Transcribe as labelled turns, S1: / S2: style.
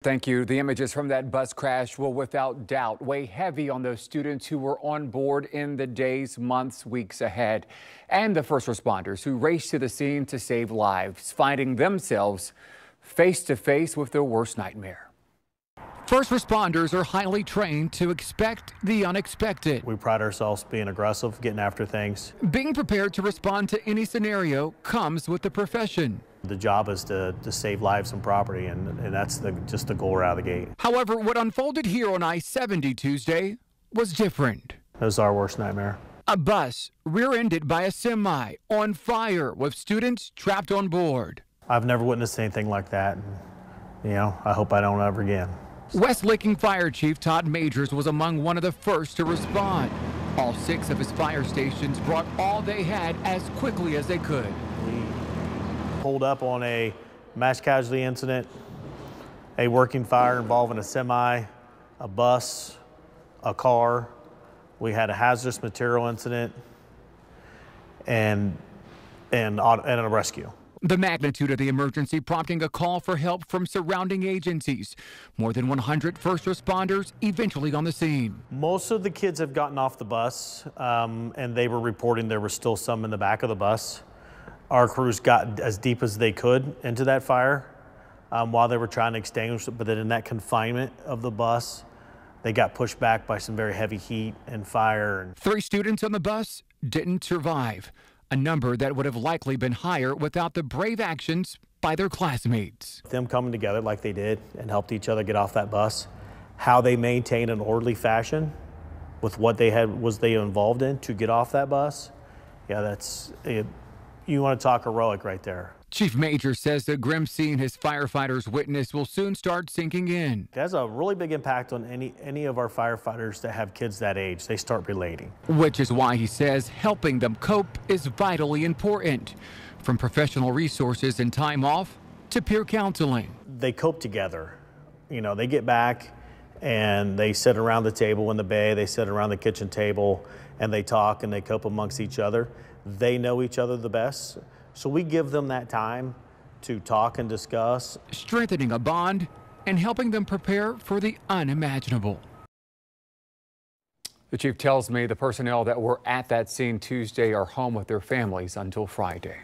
S1: Thank you. The images from that bus crash will without doubt weigh heavy on those students who were on board in the days, months, weeks ahead, and the first responders who raced to the scene to save lives, finding themselves face to face with their worst nightmare. First responders are highly trained to expect the unexpected.
S2: We pride ourselves being aggressive, getting after things.
S1: Being prepared to respond to any scenario comes with the profession.
S2: The job is to save lives and property, and that's just the goal right out of the gate.
S1: However, what unfolded here on I-70 Tuesday was different.
S2: It was our worst nightmare.
S1: A bus rear-ended by a semi on fire with students trapped on board.
S2: I've never witnessed anything like that. And, I hope I don't ever again.
S1: West Licking Fire Chief Todd Majors was among one of the first to respond. All 6 of his fire stations brought all they had as quickly as they could.
S2: We pulled up on a mass casualty incident, a working fire involving a semi, a bus, a car. We had a hazardous material incident and a rescue.
S1: The magnitude of the emergency prompting a call for help from surrounding agencies. More than 100 first responders eventually on the scene.
S2: Most of the kids have gotten off the bus, and they were reporting there were still some in the back of the bus. Our crews got as deep as they could into that fire while they were trying to extinguish it, but then in that confinement of the bus, they got pushed back by some very heavy heat and fire.
S1: 3 students on the bus didn't survive, a number that would have likely been higher without the brave actions by their classmates.
S2: Them coming together like they did and helped each other get off that bus, how they maintained an orderly fashion with what they involved in to get off that bus. Yeah, that's it. You want to talk heroic right there.
S1: Chief Major says the grim scene his firefighters witnessed will soon start sinking in.
S2: It has a really big impact on any of our firefighters that have kids that age. They start relating.
S1: Which is why he says helping them cope is vitally important. From professional resources and time off to peer counseling.
S2: They cope together. They get back and they sit around the table in the bay, they sit around the kitchen table and they talk and they cope amongst each other. They know each other the best. So we give them that time to talk and discuss.
S1: Strengthening a bond and helping them prepare for the unimaginable. The chief tells me the personnel that were at that scene Tuesday are home with their families until Friday.